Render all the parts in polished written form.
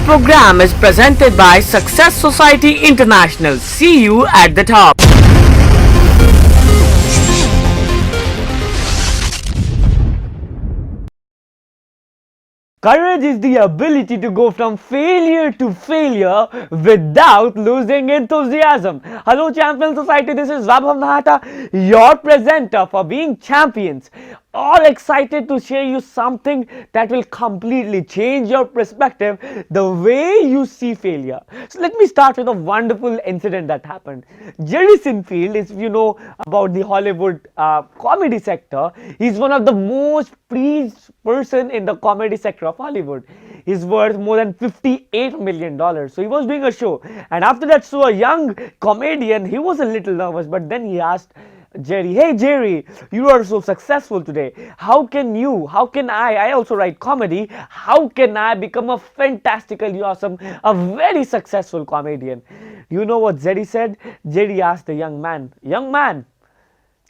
program is presented by Success Society International. See you at the top. Courage is the ability to go from failure to failure without losing enthusiasm. Hello Champion Society, this is Vaibhav Nahata, your presenter for Being Champions. All excited to share you something that will completely change your perspective, the way you see failure. So let me start with a wonderful incident that happened. Jerry Sinfield, if you know about the Hollywood comedy sector, he's one of the most praised person in the comedy sector of Hollywood. He's worth more than $58 million. So he was doing a show, and after that show, a young comedian, he was a little nervous, but then he asked Jerry, "Hey Jerry, you are so successful today. How can I also write comedy, how can I become a fantastically awesome, a very successful comedian?" You know what Jerry said? Jerry asked the young man, "Young man,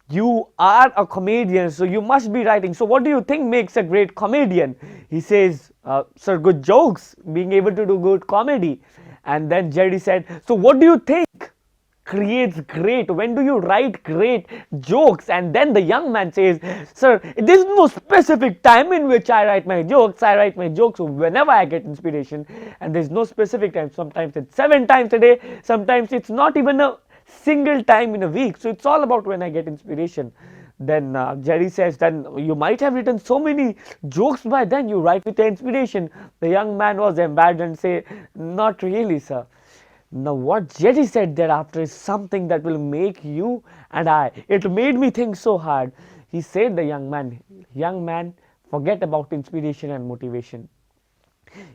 you are a comedian, so you must be writing. So what do you think makes a great comedian?" He says, "Sir, good jokes, being able to do good comedy." And then Jerry said, "So what do you think creates great? When do you write great jokes?" And then the young man says, "Sir, there's no specific time in which I write my jokes. I write my jokes whenever I get inspiration, and there's no specific time. Sometimes it's 7 times a day, sometimes it's not even a single time in a week. So it's all about when I get inspiration." Then Jerry says, "Then you might have written so many jokes by then, you write with the inspiration." The young man was embarrassed and say, "Not really, sir." Now what Jerry said thereafter is something that will make you and I, it made me think so hard. He said, the young man, forget about inspiration and motivation.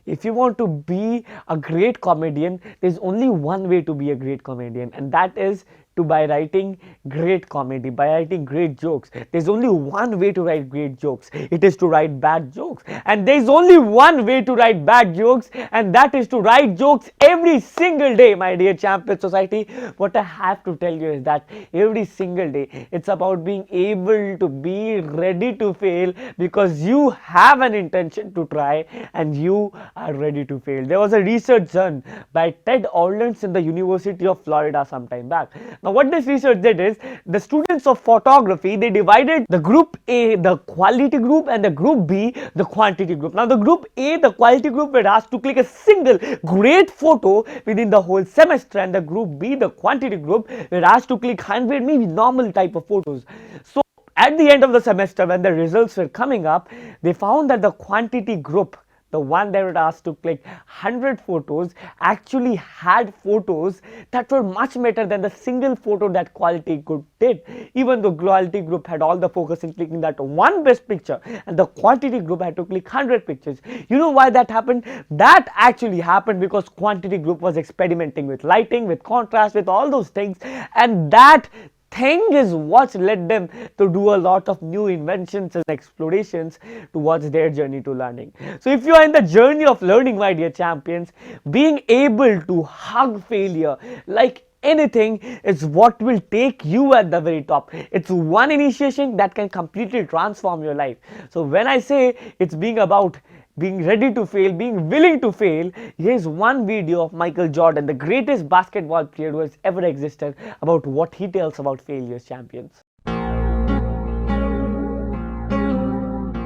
If you want to be a great comedian, there's only one way to be a great comedian, and that is by writing great comedy, by writing great jokes. There's only one way to write great jokes. It is to write bad jokes. And there's only one way to write bad jokes, and that is to write jokes every single day, my dear Champion Society. What I have to tell you is that every single day, it's about being able to be ready to fail, because you have an intention to try and you are ready to fail. There was a research done by Ted Orlins in the University of Florida some time back. Now what this research did is, the students of photography, they divided the group A, the quality group, and the group B, the quantity group. Now the group A, the quality group, were asked to click a single great photo within the whole semester, and the group B, the quantity group, were asked to click 100 maybe normal type of photos. So at the end of the semester, when the results were coming up, they found that the quantity group, the one that was asked to click 100 photos, actually had photos that were much better than the single photo that quality group did. Even though quality group had all the focus in clicking that one best picture, and the quantity group had to click 100 pictures. You know why that happened? That actually happened because quantity group was experimenting with lighting, with contrast, with all those things, and that thing is what led them to do a lot of new inventions and explorations towards their journey to learning. So if you are in the journey of learning, my dear champions, being able to hug failure like anything is what will take you at the very top. It's one initiation that can completely transform your life. So when I say it's being about being ready to fail, being willing to fail, here's one video of Michael Jordan, the greatest basketball player who has ever existed, about what he tells about failures, champions.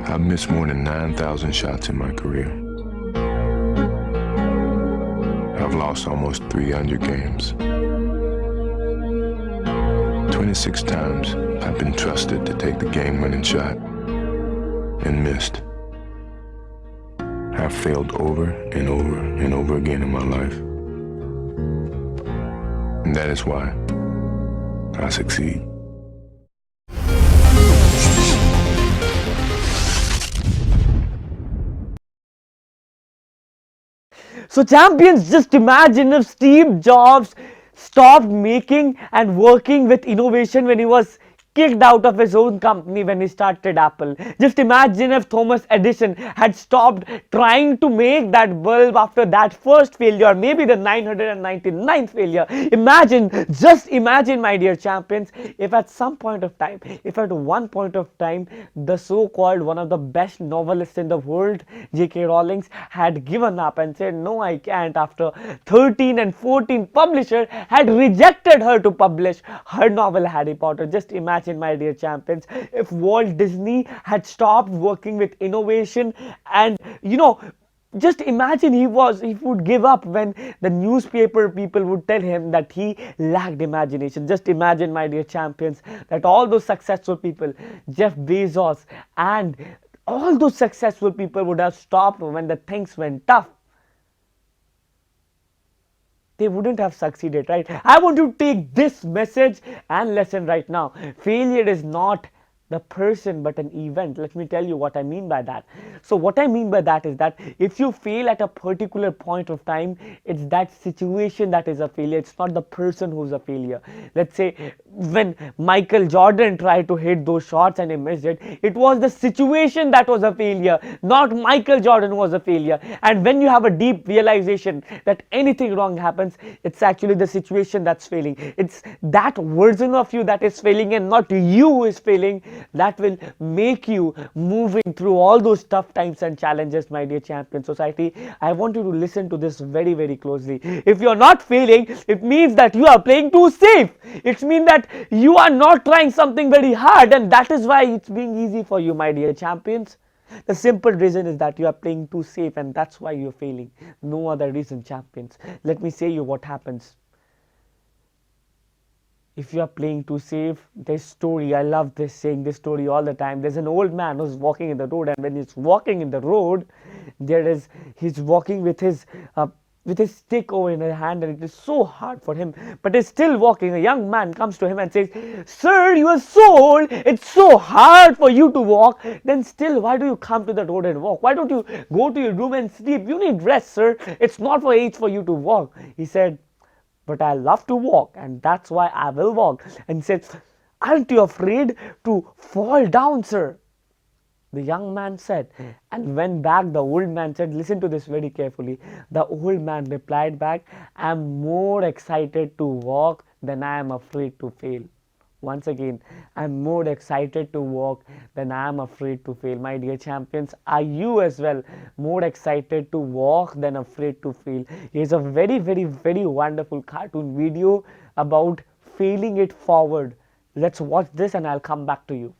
I've missed more than 9,000 shots in my career. I've lost almost 300 games. 26 times I've been trusted to take the game-winning shot and missed. I've failed over and over and over again in my life. And that is why I succeed. So champions, just imagine if Steve Jobs stopped making and working with innovation when he was kicked out of his own company when he started Apple. Just imagine if Thomas Edison had stopped trying to make that bulb after that first failure, maybe the 999th failure. Imagine, just imagine, my dear champions, if at some point of time, if at one point of time, the so-called one of the best novelists in the world, J.K. Rowling, had given up and said, no, I can't, after 13 and 14 publishers had rejected her to publish her novel Harry Potter. Just imagine, my dear champions, if Walt Disney had stopped working with innovation, and just imagine he would give up when the newspaper people would tell him that he lacked imagination. Just imagine, my dear champions, that all those successful people, Jeff Bezos and all those successful people, would have stopped when the things went tough. They wouldn't have succeeded, right? I want to take this message and lesson right now. Failure is not the person but an event. Let me tell you what I mean by that. So what I mean by that is that if you fail at a particular point of time, it's that situation that is a failure. It's not the person who's a failure. Let's say when Michael Jordan tried to hit those shots and he missed it, it was the situation that was a failure, not Michael Jordan was a failure. And when you have a deep realization that anything wrong happens, it's actually the situation that's failing. It's that version of you that is failing and not you who is failing, that will make you moving through all those tough times and challenges, my dear champion society. I want you to listen to this very, very closely. If you're not failing, it means that you are playing too safe. It means that you are not trying something very hard, and that is why it's being easy for you, my dear champions. The simple reason is that you are playing too safe, and that's why you're failing. No other reason, champions. Let me say you what happens. If you are playing too safe, this story, I love this, saying this story all the time. There's an old man who's walking in the road, and when he's walking in the road, he's walking with his stick over in his hand, and it is so hard for him, but he's still walking. A young man comes to him and says, sir, you are so old, it's so hard for you to walk. Then still, why do you come to the road and walk? Why don't you go to your room and sleep? You need rest, sir. It's not for age for you to walk. He said, but I love to walk, and that's why I will walk. And he said, aren't you afraid to fall down, sir? The young man said, and went back. The old man said, listen to this very carefully. The old man replied back, I'm more excited to walk than I am afraid to fail. Once again, I'm more excited to walk than I am afraid to fail. My dear champions, are you as well more excited to walk than afraid to fail? Here's a very, very, very wonderful cartoon video about failing it forward. Let's watch this and I'll come back to you.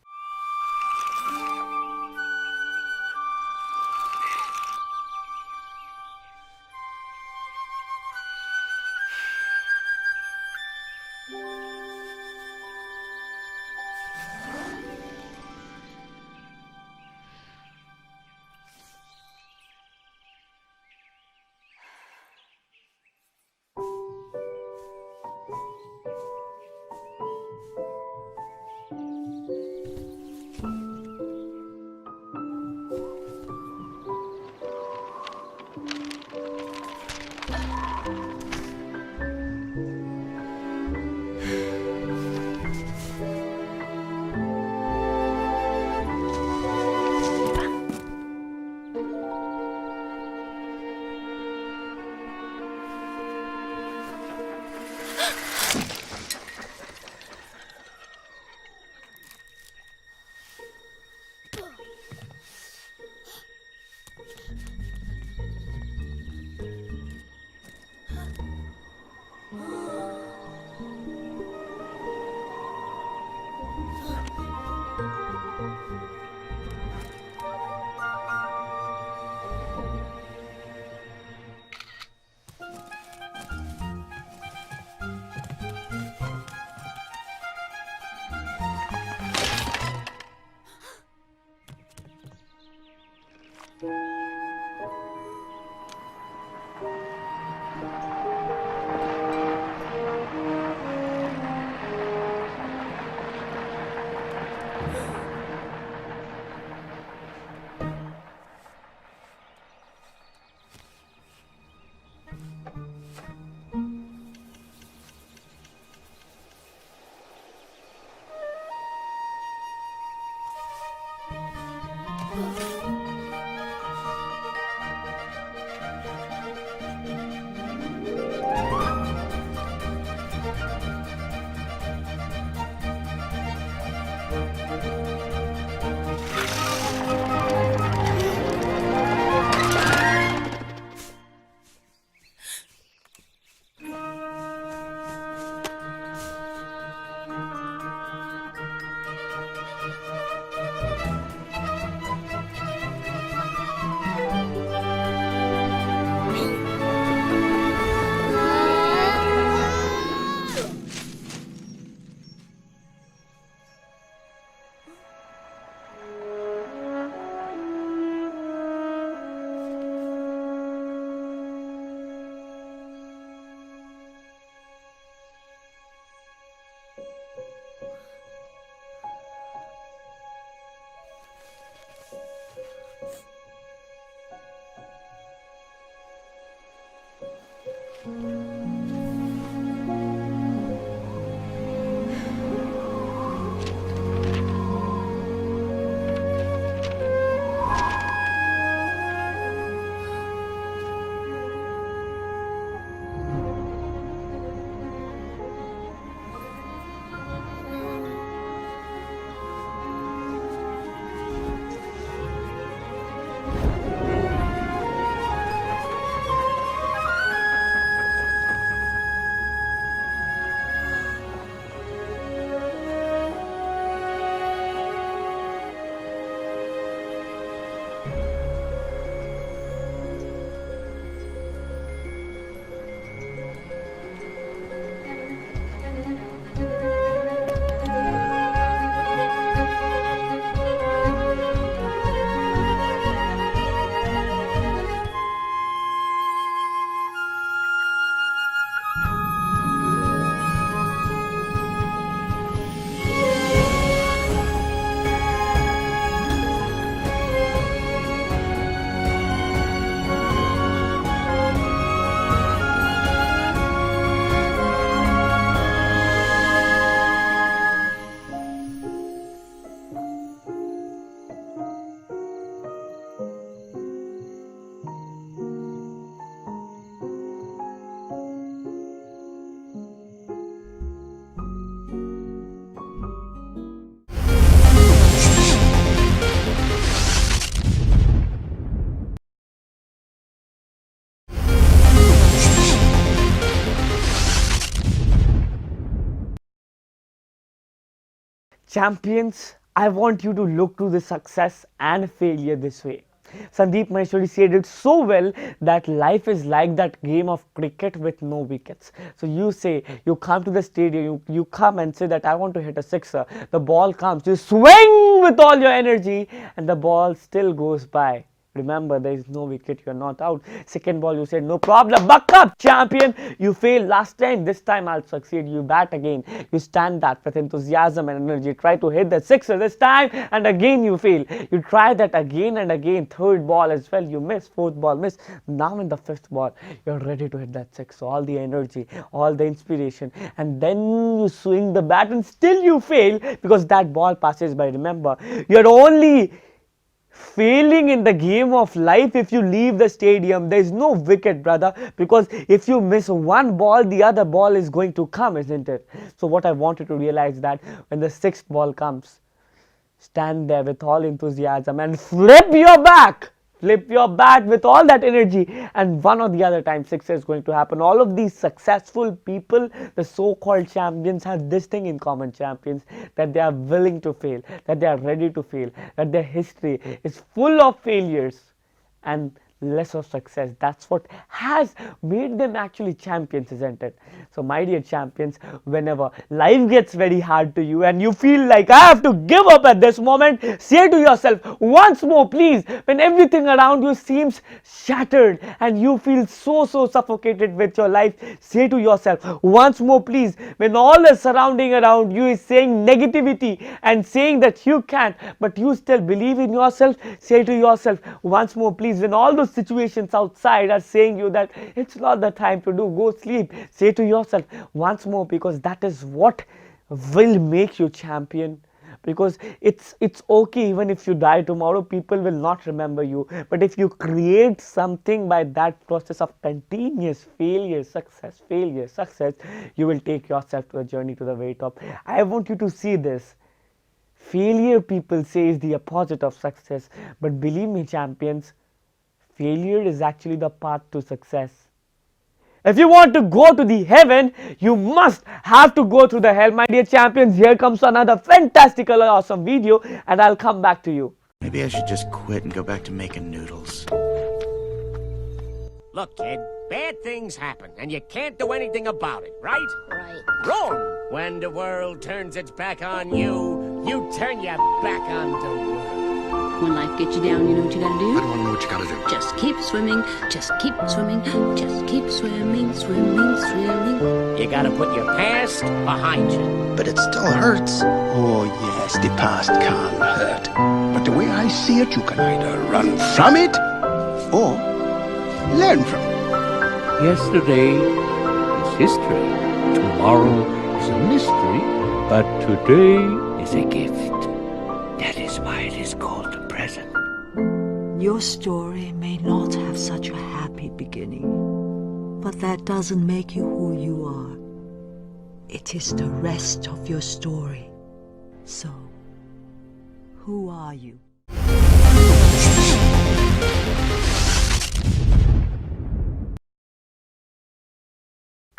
Champions, I want you to look to the success and failure this way. Sandeep Maheshwari said it so well that life is like that game of cricket with no wickets. So you say, you come to the stadium, you come and say that I want to hit a sixer. The ball comes, you swing with all your energy and the ball still goes by. Remember, there is no wicket, you are not out. Second ball, you said, no problem, buck up, champion. You failed last time, this time I'll succeed. You bat again. You stand that with enthusiasm and energy. Try to hit the sixer this time, and again you fail. You try that again and again. Third ball as well, you miss. Fourth ball, miss. Now in the fifth ball, you're ready to hit that six. All the energy, all the inspiration, and then you swing the bat and still you fail because that ball passes by. Remember, you're only failing in the game of life if you leave the stadium. There is no wicket, brother, because if you miss one ball, the other ball is going to come, isn't it? So what I want you to realize that when the sixth ball comes, stand there with all enthusiasm and flip your back. Flip your bat with all that energy, and one or the other time sixer is going to happen. All of these successful people, the so-called champions, have this thing in common, champions, that they are willing to fail, that they are ready to fail, that their history is full of failures and less of success. That's what has made them actually champions, isn't it? So my dear champions, whenever life gets very hard to you and you feel like I have to give up at this moment, say to yourself once more, please. When everything around you seems shattered and you feel so suffocated with your life, say to yourself once more, please. When all the surrounding around you is saying negativity and saying that you can't, but you still believe in yourself, say to yourself once more, please. When all those situations outside are saying you that it's not the time to do, go sleep, say to yourself once more, because that is what will make you champion. Because it's okay even if you die tomorrow, people will not remember you, but if you create something by that process of continuous failure, success, you will take yourself to a journey to the very top. I want you to see this. Failure, people say, is the opposite of success, but believe me, champions, failure is actually the path to success. If you want to go to the heaven, you must have to go through the hell. My dear champions, here comes another fantastical, awesome video, and I'll come back to you. Maybe I should just quit and go back to making noodles. Look, kid, bad things happen, and you can't do anything about it, right? Right. Wrong! When the world turns its back on you, you turn your back on the world. When life gets you down, you know what you gotta do? I don't want to know what you gotta do. Just keep swimming, just keep swimming, just keep swimming, swimming, swimming. You gotta put your past behind you. But it still hurts. Oh, yes, the past can hurt. But the way I see it, you can either run from it or learn from it. Yesterday is history. Tomorrow is a mystery. But today is a gift. That is why it is called the present. Your story may not have such a happy beginning, but that doesn't make you who you are. It is the rest of your story. So, who are you?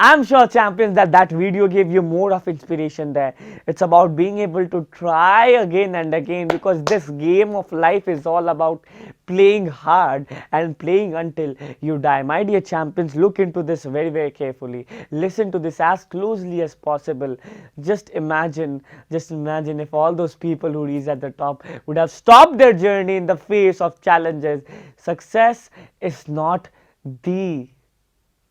I'm sure, champions, that video gave you more of inspiration there. It's about being able to try again and again, because this game of life is all about playing hard and playing until you die. My dear champions, look into this very, very carefully. Listen to this as closely as possible. Just imagine if all those people who reach at the top would have stopped their journey in the face of challenges. Success is not the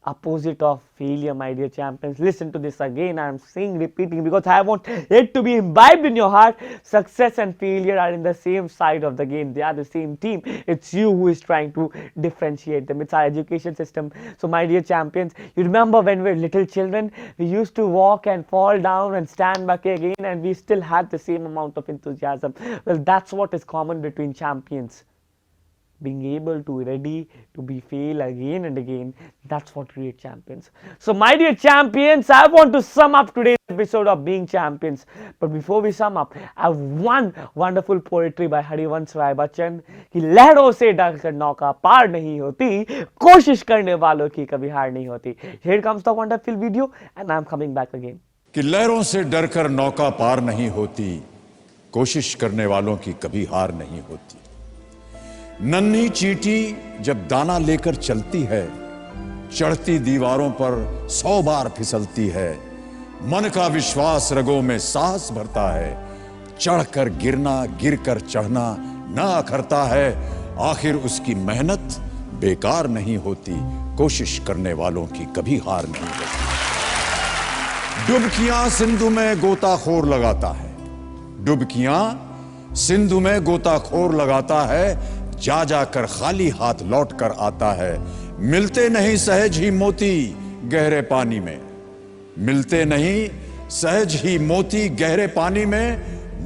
opposite of failure, my dear champions. Listen to this again. I am saying, repeating, because I want it to be imbibed in your heart. Success and failure are in the same side of the game. They are the same team. It's you who is trying to differentiate them. It's our education system. So my dear champions, you remember when we were little children, we used to walk and fall down and stand back again, and we still had the same amount of enthusiasm. Well, that's what is common between champions. Being able to ready to be fail again and again. That's what creates champions. So my dear champions, I want to sum up today's episode of Being Champions. But before we sum up, I have one wonderful poetry by Harivansh Rai Bachchan कि लहरों से डरकर नौका पार नहीं होती, कोशिश करने वालों की कभी हार नहीं होती. Here comes the wonderful video, and I'm coming back again. कि लहरों से डरकर नौका पार नहीं होती, कोशिश करने वालों की कभी हार नहीं होती. नन्ही चींटी जब दाना लेकर चलती है, चढ़ती दीवारों पर 100 बार फिसलती है. मन का विश्वास रगों में साहस भरता है, चढ़कर गिरना गिरकर चढ़ना ना अखरता है. आखिर उसकी मेहनत बेकार नहीं होती, कोशिश करने वालों की कभी हार नहीं होती. डुबकियां सिंधु में गोताखोर लगाता है, डुबकियां सिंधु में गोताखोर लगाता है. जा जाकर खाली हाथ लौट कर आता है. मिलते नहीं सहज ही मोती गहरे पानी में, मिलते नहीं सहज ही मोती गहरे पानी में.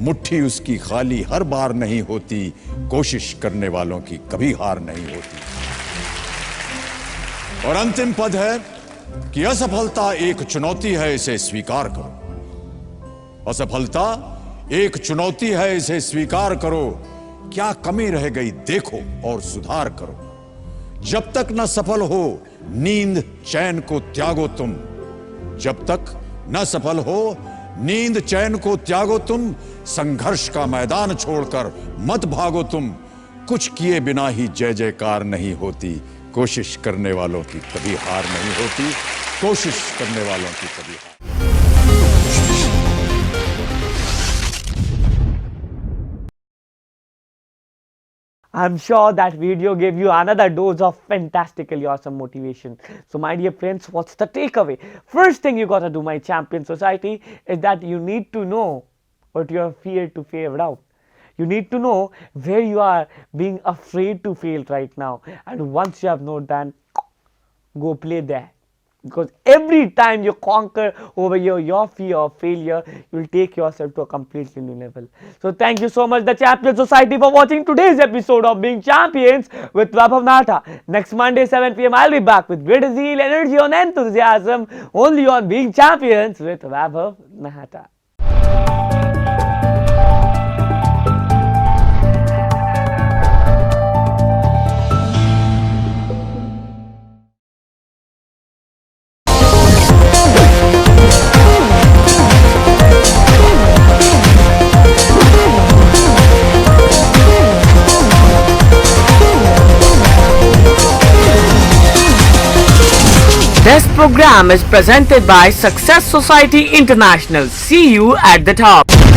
मुट्ठी उसकी खाली हर बार नहीं होती, कोशिश करने वालों की कभी हार नहीं होती. और अंतिम पद है कि असफलता एक चुनौती है, इसे स्वीकार करो. असफलता एक चुनौती है, इसे स्वीकार करो. क्या कमी रह गई देखो और सुधार करो. जब तक न सफल हो नींद चैन को त्यागो तुम, जब तक न सफल हो नींद चैन को त्यागो तुम. संघर्ष का मैदान छोड़कर मत भागो तुम. कुछ किए बिना ही जय जयकार नहीं होती, कोशिश करने वालों की कभी हार नहीं होती, कोशिश करने वालों की कभी हार. I'm sure that video gave you another dose of fantastically awesome motivation. So my dear friends, what's the takeaway? First thing you gotta do, my champion society, is that you need to know what you are feared to fail out. You need to know where you are being afraid to fail right now. And once you have known that, go play there. Because every time you conquer over your fear of failure, you will take yourself to a completely new level. So thank you so much, the Champion Society, for watching today's episode of Being Champions with Vaibhav Nahata. Next Monday 7 p.m. I'll be back with greater zeal, energy and enthusiasm, only on Being Champions with Vaibhav Nahata. This program is presented by Success Society International. See you at the top.